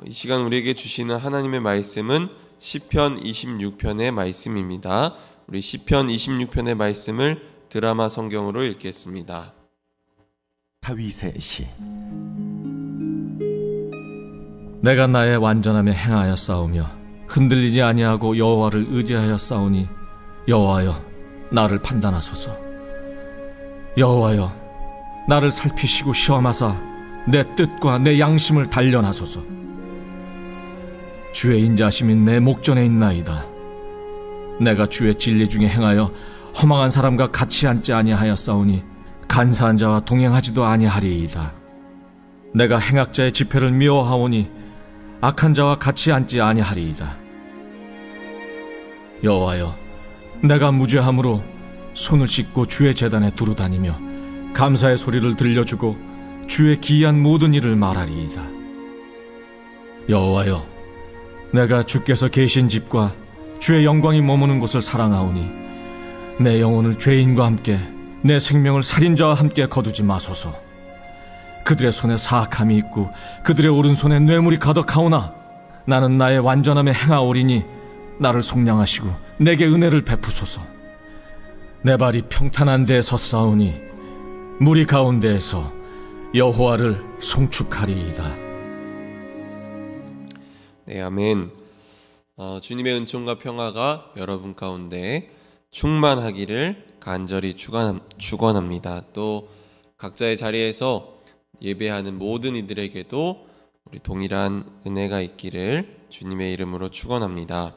이 시간 우리에게 주시는 하나님의 말씀은 시편 26편의 말씀입니다. 우리 시편 26편의 말씀을 드라마 성경으로 읽겠습니다. 다윗의 시. 내가 나의 완전함에 행하여 싸우며 흔들리지 아니하고 여호와를 의지하여 싸우니 여호와여 나를 판단하소서. 여호와여 나를 살피시고 시험하사 내 뜻과 내 양심을 단련하소서. 주의 인자심이 내 목전에 있나이다. 내가 주의 진리 중에 행하여 허망한 사람과 같이 앉지 아니하여 싸우니 간사한 자와 동행하지도 아니하리이다. 내가 행악자의 집회를 미워하오니 악한 자와 같이 앉지 아니하리이다. 여호와여 내가 무죄함으로 손을 씻고 주의 제단에 두루 다니며 감사의 소리를 들려주고 주의 기이한 모든 일을 말하리이다. 여호와여 내가 주께서 계신 집과 주의 영광이 머무는 곳을 사랑하오니 내 영혼을 죄인과 함께 내 생명을 살인자와 함께 거두지 마소서. 그들의 손에 사악함이 있고 그들의 오른손에 뇌물이 가득하오나 나는 나의 완전함에 행하오리니 나를 속량하시고 내게 은혜를 베푸소서. 내 발이 평탄한 데에 섰사오니 무리 가운데에서 여호와를 송축하리이다. 네, 아멘. 주님의 은총과 평화가 여러분 가운데 충만하기를 간절히 축원합니다. 또 각자의 자리에서 예배하는 모든 이들에게도 우리 동일한 은혜가 있기를 주님의 이름으로 축원합니다.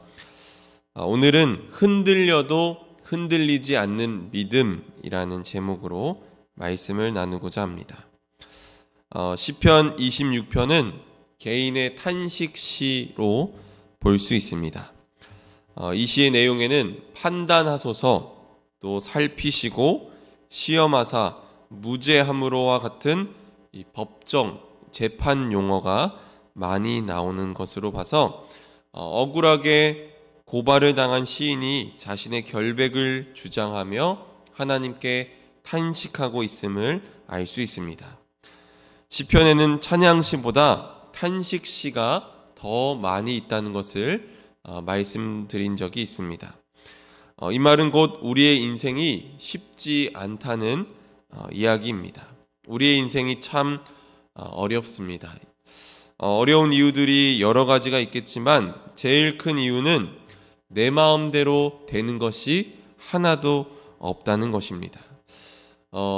오늘은 흔들려도 흔들리지 않는 믿음이라는 제목으로 말씀을 나누고자 합니다. 시편 26편은 개인의 탄식시로 볼 수 있습니다. 이 시의 내용에는 판단하소서, 또 살피시고 시험하사 무죄함으로와 같은 이 법정 재판 용어가 많이 나오는 것으로 봐서 억울하게 고발을 당한 시인이 자신의 결백을 주장하며 하나님께 탄식하고 있음을 알 수 있습니다. 시편에는 찬양시보다 탄식시가 더 많이 있다는 것을 말씀드린 적이 있습니다. 이 말은 곧 우리의 인생이 쉽지 않다는 이야기입니다. 우리의 인생이 참 어렵습니다. 어려운 이유들이 여러 가지가 있겠지만 제일 큰 이유는 내 마음대로 되는 것이 하나도 없다는 것입니다.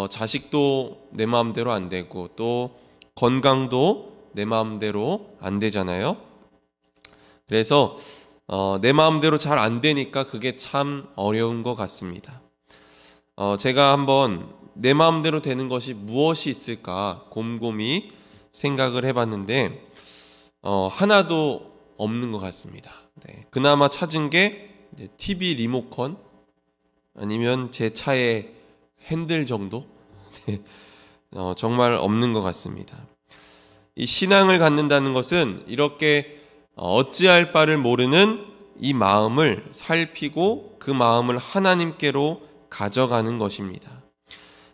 자식도 내 마음대로 안 되고 또 건강도 내 마음대로 안 되잖아요. 그래서 내 마음대로 잘 안 되니까 그게 참 어려운 것 같습니다. 제가 한번 내 마음대로 되는 것이 무엇이 있을까 곰곰이 생각을 해봤는데 하나도 없는 것 같습니다. 네. 그나마 찾은 게 TV 리모컨 아니면 제 차의 핸들 정도? 네. 정말 없는 것 같습니다. 이 신앙을 갖는다는 것은 이렇게 어찌할 바를 모르는 이 마음을 살피고 그 마음을 하나님께로 가져가는 것입니다.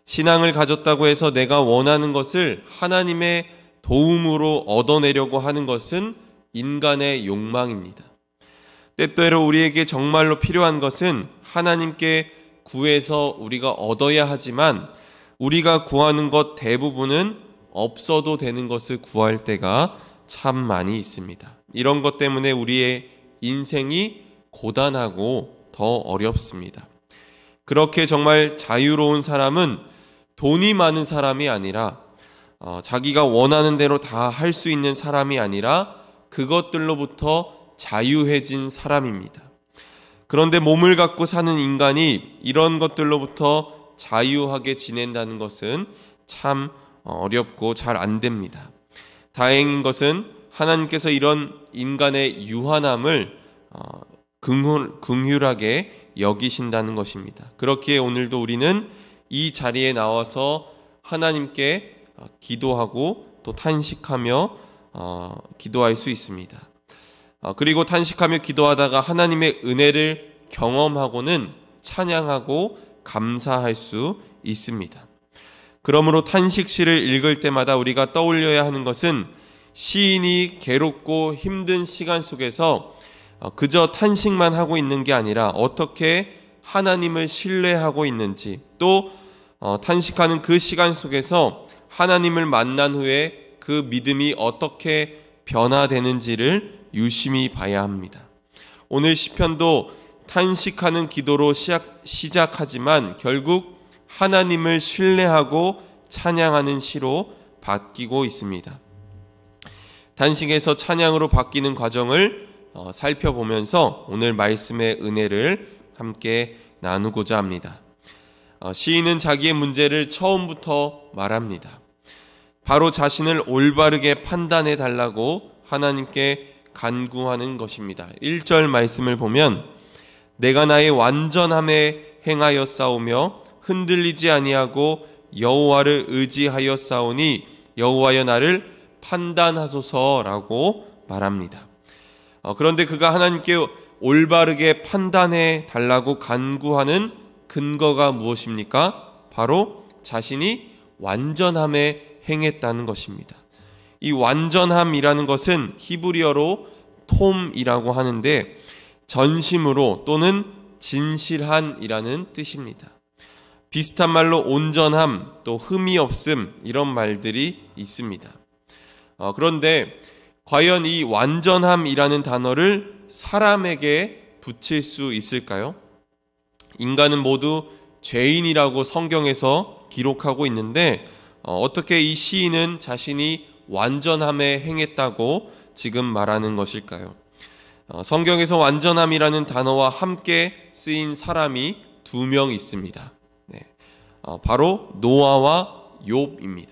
신앙을 가졌다고 해서 내가 원하는 것을 하나님의 도움으로 얻어내려고 하는 것은 인간의 욕망입니다. 때때로 우리에게 정말로 필요한 것은 하나님께 구해서 우리가 얻어야 하지만 우리가 구하는 것 대부분은 없어도 되는 것을 구할 때가 참 많이 있습니다. 이런 것 때문에 우리의 인생이 고단하고 더 어렵습니다. 그렇게 정말 자유로운 사람은 돈이 많은 사람이 아니라 자기가 원하는 대로 다 할 수 있는 사람이 아니라 그것들로부터 자유해진 사람입니다. 그런데 몸을 갖고 사는 인간이 이런 것들로부터 자유하게 지낸다는 것은 참 어렵고 잘 안 됩니다. 다행인 것은 하나님께서 이런 인간의 유한함을 긍휼하게 여기신다는 것입니다. 그렇기에 오늘도 우리는 이 자리에 나와서 하나님께 기도하고 또 탄식하며 기도할 수 있습니다. 그리고 탄식하며 기도하다가 하나님의 은혜를 경험하고는 찬양하고 감사할 수 있습니다. 그러므로 탄식시를 읽을 때마다 우리가 떠올려야 하는 것은 시인이 괴롭고 힘든 시간 속에서 그저 탄식만 하고 있는 게 아니라 어떻게 하나님을 신뢰하고 있는지, 또 탄식하는 그 시간 속에서 하나님을 만난 후에 그 믿음이 어떻게 변화되는지를 유심히 봐야 합니다. 오늘 시편도 탄식하는 기도로 시작하지만 결국 하나님을 신뢰하고 찬양하는 시로 바뀌고 있습니다. 탄식에서 찬양으로 바뀌는 과정을 살펴보면서 오늘 말씀의 은혜를 함께 나누고자 합니다. 시인은 자기의 문제를 처음부터 말합니다. 바로 자신을 올바르게 판단해 달라고 하나님께 간구하는 것입니다. 1절 말씀을 보면 내가 나의 완전함에 행하여 싸우며 흔들리지 아니하고 여호와를 의지하여 싸우니 여호와여 나를 판단하소서라고 말합니다. 그런데 그가 하나님께 올바르게 판단해 달라고 간구하는 근거가 무엇입니까? 바로 자신이 완전함에 행했다는 것입니다. 이 완전함이라는 것은 히브리어로 톰이라고 하는데 전심으로 또는 진실한이라는 뜻입니다. 비슷한 말로 온전함, 또 흠이 없음, 이런 말들이 있습니다. 그런데 과연 이 완전함이라는 단어를 사람에게 붙일 수 있을까요? 인간은 모두 죄인이라고 성경에서 기록하고 있는데 어떻게 이 시인은 자신이 완전함에 행했다고 지금 말하는 것일까요? 성경에서 완전함이라는 단어와 함께 쓰인 사람이 2명 있습니다. 바로 노아와 욥입니다.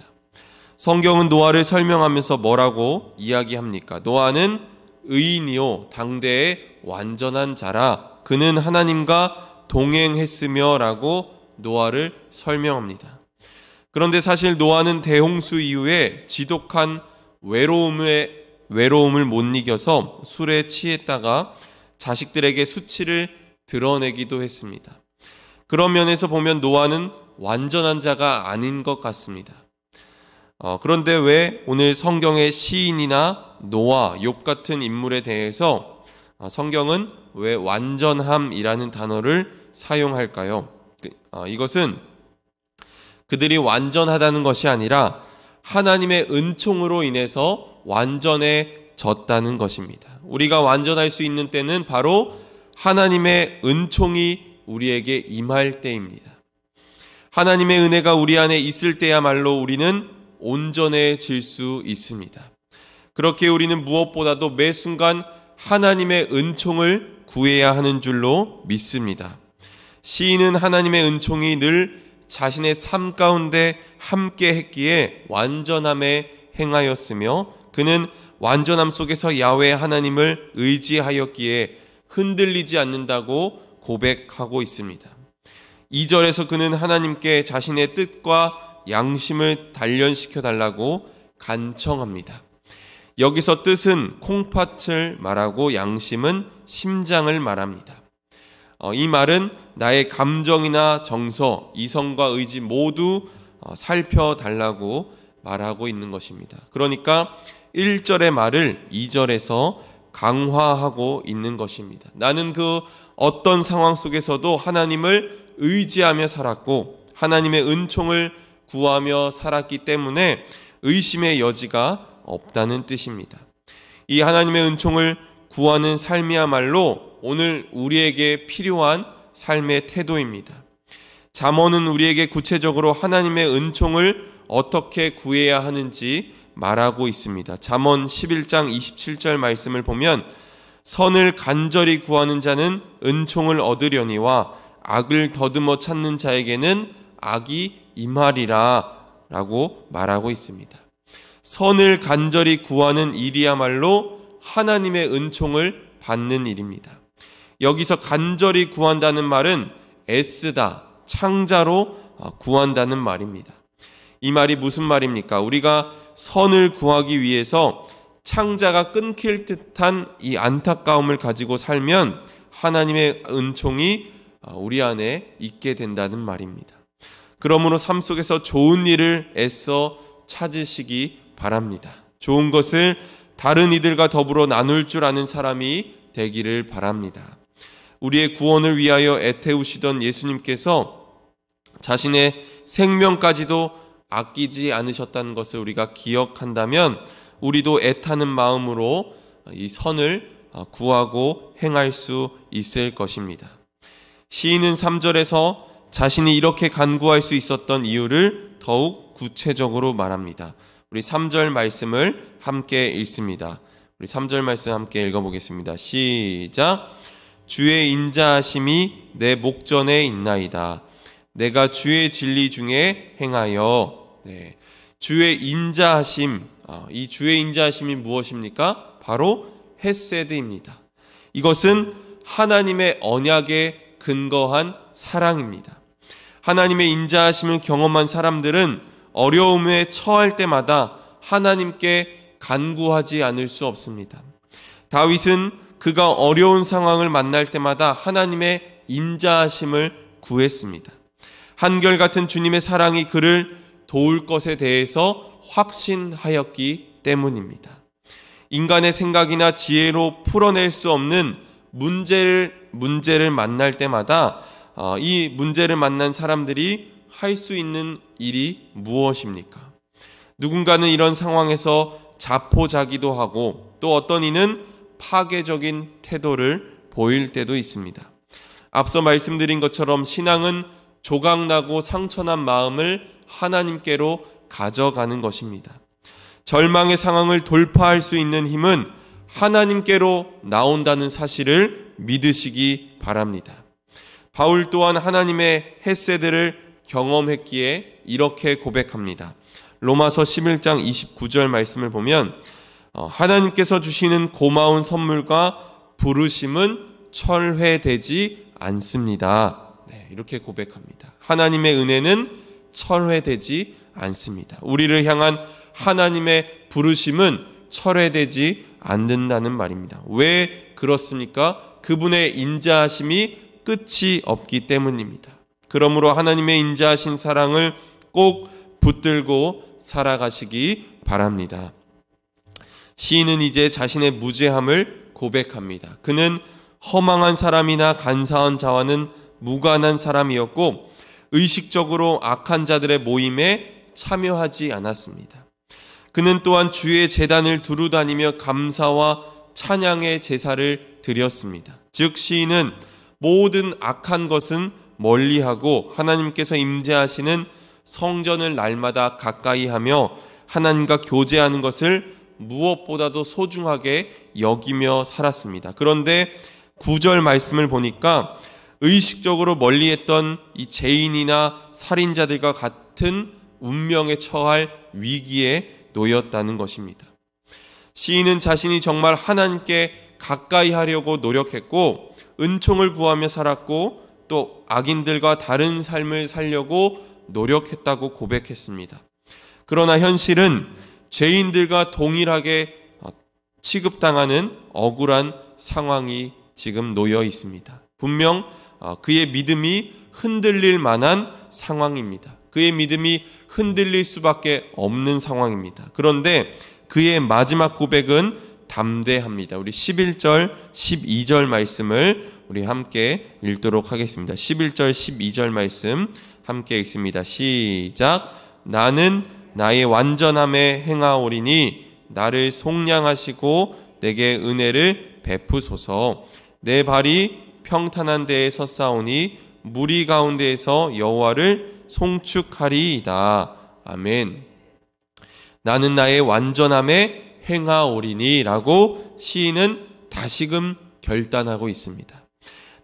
성경은 노아를 설명하면서 뭐라고 이야기합니까? 노아는 의인이요 당대의 완전한 자라 그는 하나님과 동행했으며 라고 노아를 설명합니다. 그런데 사실 노아는 대홍수 이후에 지독한 외로움을 못 이겨서 술에 취했다가 자식들에게 수치를 드러내기도 했습니다. 그런 면에서 보면 노아는 완전한 자가 아닌 것 같습니다. 그런데 왜 오늘 성경의 시인이나 노아, 욥 같은 인물에 대해서 성경은 왜 완전함이라는 단어를 사용할까요? 이것은 그들이 완전하다는 것이 아니라 하나님의 은총으로 인해서 완전해졌다는 것입니다. 우리가 완전할 수 있는 때는 바로 하나님의 은총이 우리에게 임할 때입니다. 하나님의 은혜가 우리 안에 있을 때야말로 우리는 온전해질 수 있습니다. 그렇게 우리는 무엇보다도 매 순간 하나님의 은총을 구해야 하는 줄로 믿습니다. 시인은 하나님의 은총이 늘 자신의 삶 가운데 함께 했기에 완전함에 행하였으며 그는 완전함 속에서 야훼 하나님을 의지하였기에 흔들리지 않는다고 고백하고 있습니다. 2절에서 그는 하나님께 자신의 뜻과 양심을 단련시켜 달라고 간청합니다. 여기서 뜻은 콩팥을 말하고 양심은 심장을 말합니다. 이 말은 나의 감정이나 정서, 이성과 의지 모두 살펴달라고 말하고 있는 것입니다. 그러니까 1절의 말을 2절에서 강화하고 있는 것입니다. 나는 그 어떤 상황 속에서도 하나님을 의지하며 살았고 하나님의 은총을 구하며 살았기 때문에 의심의 여지가 없다는 뜻입니다. 이 하나님의 은총을 구하는 삶이야말로 오늘 우리에게 필요한 삶의 태도입니다. 잠언은 우리에게 구체적으로 하나님의 은총을 어떻게 구해야 하는지 말하고 있습니다. 잠언 11장 27절 말씀을 보면 선을 간절히 구하는 자는 은총을 얻으려니와 악을 더듬어 찾는 자에게는 악이 임하리라 라고 말하고 있습니다. 선을 간절히 구하는 일이야말로 하나님의 은총을 받는 일입니다. 여기서 간절히 구한다는 말은 애쓰다, 창자로 구한다는 말입니다. 이 말이 무슨 말입니까? 우리가 선을 구하기 위해서 창자가 끊길 듯한 이 안타까움을 가지고 살면 하나님의 은총이 우리 안에 있게 된다는 말입니다. 그러므로 삶 속에서 좋은 일을 애써 찾으시기 바랍니다. 좋은 것을 다른 이들과 더불어 나눌 줄 아는 사람이 되기를 바랍니다. 우리의 구원을 위하여 애태우시던 예수님께서 자신의 생명까지도 아끼지 않으셨다는 것을 우리가 기억한다면 우리도 애타는 마음으로 이 선을 구하고 행할 수 있을 것입니다. 시인은 3절에서 자신이 이렇게 간구할 수 있었던 이유를 더욱 구체적으로 말합니다. 우리 3절 말씀을 함께 읽습니다. 우리 3절 말씀 함께 읽어보겠습니다. 시작. 주의 인자하심이 내 목전에 있나이다. 내가 주의 진리 중에 행하여. 주의 인자하심, 이 주의 인자하심이 무엇입니까? 바로 헤세드입니다. 이것은 하나님의 언약에 근거한 사랑입니다. 하나님의 인자하심을 경험한 사람들은 어려움에 처할 때마다 하나님께 간구하지 않을 수 없습니다. 다윗은 그가 어려운 상황을 만날 때마다 하나님의 인자하심을 구했습니다. 한결같은 주님의 사랑이 그를 도울 것에 대해서 확신하였기 때문입니다. 인간의 생각이나 지혜로 풀어낼 수 없는 문제를 만날 때마다 이 문제를 만난 사람들이 할 수 있는 일이 무엇입니까? 누군가는 이런 상황에서 자포자기도 하고 또 어떤 이는 파괴적인 태도를 보일 때도 있습니다. 앞서 말씀드린 것처럼 신앙은 조각나고 상처난 마음을 하나님께로 가져가는 것입니다. 절망의 상황을 돌파할 수 있는 힘은 하나님께로 나온다는 사실을 믿으시기 바랍니다. 바울 또한 하나님의 헤세드를 경험했기에 이렇게 고백합니다. 로마서 11장 29절 말씀을 보면 하나님께서 주시는 고마운 선물과 부르심은 철회되지 않습니다. 이렇게 고백합니다. 하나님의 은혜는 철회되지 않습니다. 우리를 향한 하나님의 부르심은 철회되지 않는다는 말입니다. 왜 그렇습니까? 그분의 인자하심이 끝이 없기 때문입니다. 그러므로 하나님의 인자하신 사랑을 꼭 붙들고 살아가시기 바랍니다. 시인은 이제 자신의 무죄함을 고백합니다. 그는 허망한 사람이나 간사한 자와는 무관한 사람이었고 의식적으로 악한 자들의 모임에 참여하지 않았습니다. 그는 또한 주의 제단을 두루 다니며 감사와 찬양의 제사를 드렸습니다. 즉 시인은 모든 악한 것은 멀리하고 하나님께서 임재하시는 성전을 날마다 가까이 하며 하나님과 교제하는 것을 무엇보다도 소중하게 여기며 살았습니다. 그런데 9절 말씀을 보니까 의식적으로 멀리했던 이 죄인이나 살인자들과 같은 운명에 처할 위기에 놓였다는 것입니다. 시인은 자신이 정말 하나님께 가까이 하려고 노력했고 은총을 구하며 살았고 또 악인들과 다른 삶을 살려고 노력했다고 고백했습니다. 그러나 현실은 죄인들과 동일하게 취급당하는 억울한 상황이 지금 놓여 있습니다. 분명 그의 믿음이 흔들릴 만한 상황입니다. 그의 믿음이 흔들릴 수밖에 없는 상황입니다. 그런데 그의 마지막 고백은 담대합니다. 우리 11절, 12절 말씀을 우리 함께 읽도록 하겠습니다. 11절, 12절 말씀 함께 읽습니다. 시작. 나는 나의 완전함에 행하오리니 나를 속량하시고 내게 은혜를 베푸소서. 내 발이 평탄한 데에 섰사오니 무리 가운데에서 여호와를 송축하리이다. 아멘. 나는 나의 완전함에 행하오리니 라고 시인은 다시금 결단하고 있습니다.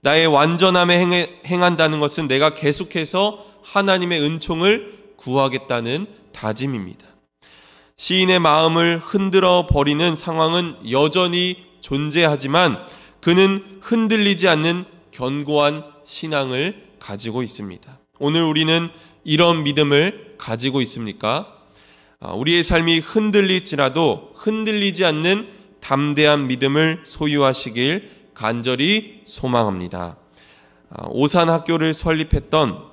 나의 완전함에 행한다는 것은 내가 계속해서 하나님의 은총을 구하겠다는 다짐입니다. 시인의 마음을 흔들어 버리는 상황은 여전히 존재하지만 그는 흔들리지 않는 견고한 신앙을 가지고 있습니다. 오늘 우리는 이런 믿음을 가지고 있습니까? 우리의 삶이 흔들릴지라도 흔들리지 않는 담대한 믿음을 소유하시길 간절히 소망합니다. 오산학교를 설립했던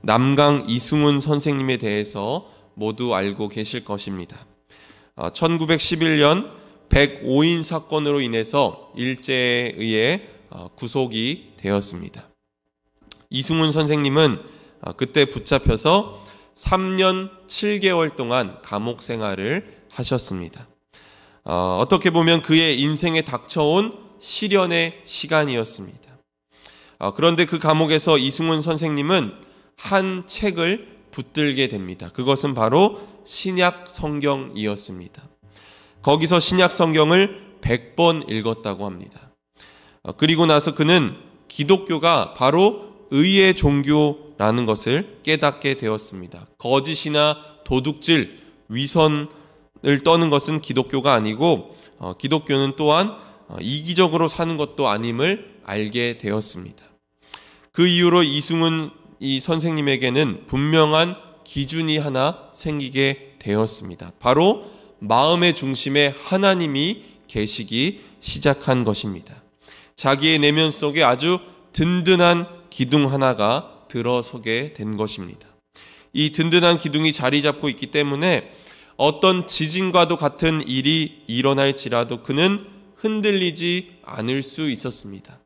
남강 이승훈 선생님에 대해서 모두 알고 계실 것입니다. 1911년 105인 사건으로 인해서 일제에 의해 구속이 되었습니다. 이승훈 선생님은 그때 붙잡혀서 3년 7개월 동안 감옥 생활을 하셨습니다. 어떻게 보면 그의 인생에 닥쳐온 시련의 시간이었습니다. 그런데 그 감옥에서 이승훈 선생님은 한 책을 붙들게 됩니다. 그것은 바로 신약 성경이었습니다. 거기서 신약 성경을 100번 읽었다고 합니다. 그리고 나서 그는 기독교가 바로 의의 종교라는 것을 깨닫게 되었습니다. 거짓이나 도둑질, 위선을 떠는 것은 기독교가 아니고 기독교는 또한 이기적으로 사는 것도 아님을 알게 되었습니다. 그 이후로 이승훈 이 선생님에게는 분명한 기준이 하나 생기게 되었습니다. 바로 마음의 중심에 하나님이 계시기 시작한 것입니다. 자기의 내면 속에 아주 든든한 기둥 하나가 들어서게 된 것입니다. 이 든든한 기둥이 자리 잡고 있기 때문에 어떤 지진과도 같은 일이 일어날지라도 그는 흔들리지 않을 수 있었습니다.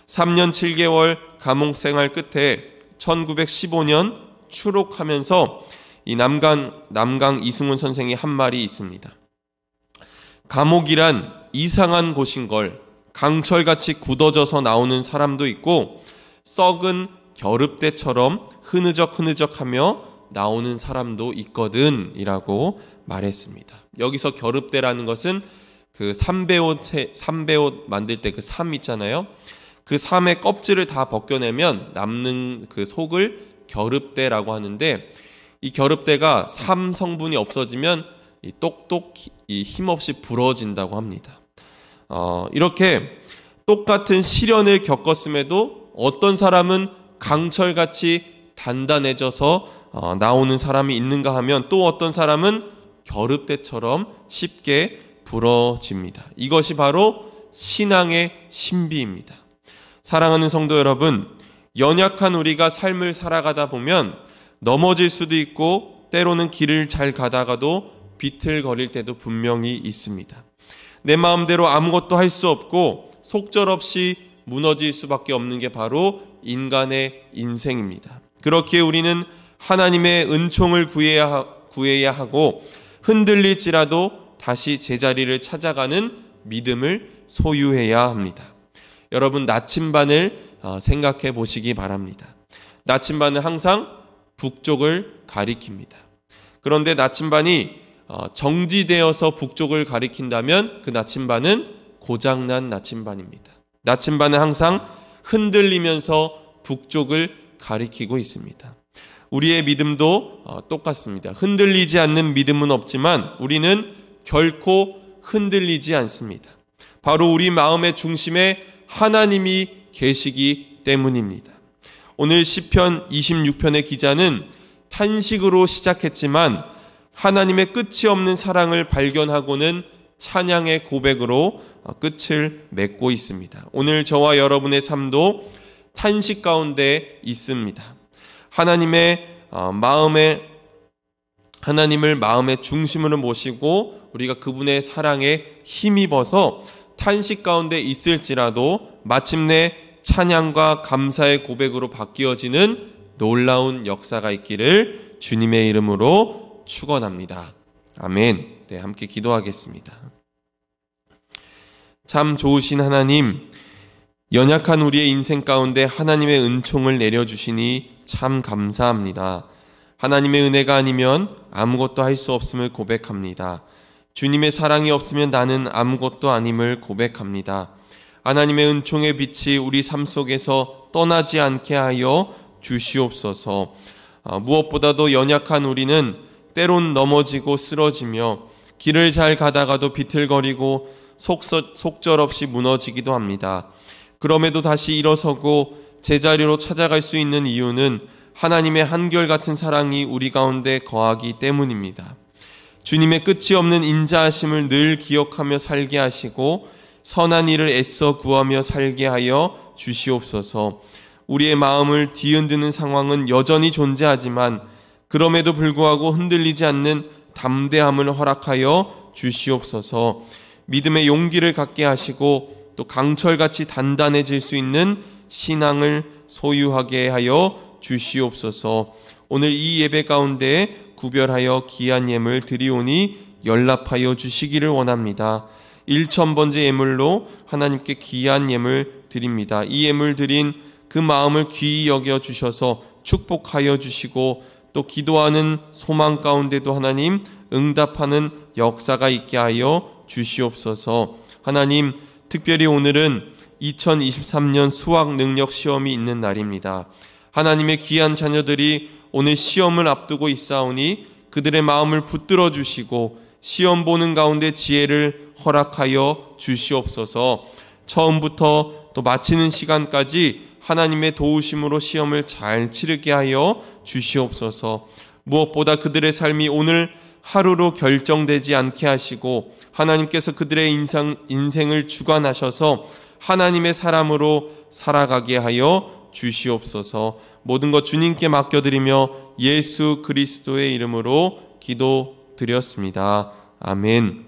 3년 7개월 감옥 생활 끝에 1915년 추록하면서 이 남강 이승훈 선생이 한 말이 있습니다. 감옥이란 이상한 곳인 걸 강철같이 굳어져서 나오는 사람도 있고 썩은 겨릅대처럼 흐느적흐느적하며 나오는 사람도 있거든 이라고 말했습니다. 여기서 겨릅대라는 것은 그 삼배옷 만들 때 그 삼 있잖아요. 그 삼의 껍질을 다 벗겨내면 남는 그 속을 겨릅대라고 하는데, 이 겨릅대가 삼 성분이 없어지면 똑똑히 힘없이 부러진다고 합니다. 이렇게 똑같은 시련을 겪었음에도 어떤 사람은 강철같이 단단해져서 나오는 사람이 있는가 하면 또 어떤 사람은 겨릅대처럼 쉽게 부러집니다. 이것이 바로 신앙의 신비입니다. 사랑하는 성도 여러분, 연약한 우리가 삶을 살아가다 보면 넘어질 수도 있고 때로는 길을 잘 가다가도 비틀거릴 때도 분명히 있습니다. 내 마음대로 아무것도 할 수 없고 속절없이 무너질 수밖에 없는 게 바로 인간의 인생입니다. 그렇기에 우리는 하나님의 은총을 구해야 하고 흔들릴지라도 다시 제자리를 찾아가는 믿음을 소유해야 합니다. 여러분, 나침반을 생각해 보시기 바랍니다. 나침반은 항상 북쪽을 가리킵니다. 그런데 나침반이 정지되어서 북쪽을 가리킨다면 그 나침반은 고장난 나침반입니다. 나침반은 항상 흔들리면서 북쪽을 가리키고 있습니다. 우리의 믿음도 똑같습니다. 흔들리지 않는 믿음은 없지만 우리는 결코 흔들리지 않습니다. 바로 우리 마음의 중심에 하나님이 계시기 때문입니다. 오늘 시편 26편의 기자는 탄식으로 시작했지만 하나님의 끝이 없는 사랑을 발견하고는 찬양의 고백으로 끝을 맺고 있습니다. 오늘 저와 여러분의 삶도 탄식 가운데 있습니다. 하나님을 마음의 중심으로 모시고 우리가 그분의 사랑에 힘입어서 탄식 가운데 있을지라도 마침내 찬양과 감사의 고백으로 바뀌어지는 놀라운 역사가 있기를 주님의 이름으로 축원합니다. 아멘. 네, 함께 기도하겠습니다. 참 좋으신 하나님, 연약한 우리의 인생 가운데 하나님의 은총을 내려주시니 참 감사합니다. 하나님의 은혜가 아니면 아무것도 할 수 없음을 고백합니다. 주님의 사랑이 없으면 나는 아무것도 아님을 고백합니다. 하나님의 은총의 빛이 우리 삶 속에서 떠나지 않게 하여 주시옵소서. 무엇보다도 연약한 우리는 때론 넘어지고 쓰러지며 길을 잘 가다가도 비틀거리고 속절없이 무너지기도 합니다. 그럼에도 다시 일어서고 제자리로 찾아갈 수 있는 이유는 하나님의 한결같은 사랑이 우리 가운데 거하기 때문입니다. 주님의 끝이 없는 인자하심을 늘 기억하며 살게 하시고 선한 일을 애써 구하며 살게 하여 주시옵소서. 우리의 마음을 뒤흔드는 상황은 여전히 존재하지만 그럼에도 불구하고 흔들리지 않는 담대함을 허락하여 주시옵소서. 믿음의 용기를 갖게 하시고 또 강철같이 단단해질 수 있는 신앙을 소유하게 하여 주시옵소서. 오늘 이 예배 가운데 구별하여 귀한 예물 드리오니 연락하여 주시기를 원합니다. 1000번째 예물로 하나님께 귀한 예물 드립니다. 이 예물 드린 그 마음을 귀히 여겨 주셔서 축복하여 주시고 또 기도하는 소망 가운데도 하나님 응답하는 역사가 있게 하여 주시옵소서. 하나님, 특별히 오늘은 2023년 수학 능력 시험이 있는 날입니다. 하나님의 귀한 자녀들이 오늘 시험을 앞두고 있사오니 그들의 마음을 붙들어 주시고 시험 보는 가운데 지혜를 허락하여 주시옵소서. 처음부터 또 마치는 시간까지 하나님의 도우심으로 시험을 잘 치르게 하여 주시옵소서. 무엇보다 그들의 삶이 오늘 하루로 결정되지 않게 하시고 하나님께서 그들의 인생을 주관하셔서 하나님의 사람으로 살아가게 하여 주시옵소서. 모든 것 주님께 맡겨드리며 예수 그리스도의 이름으로 기도드렸습니다. 아멘.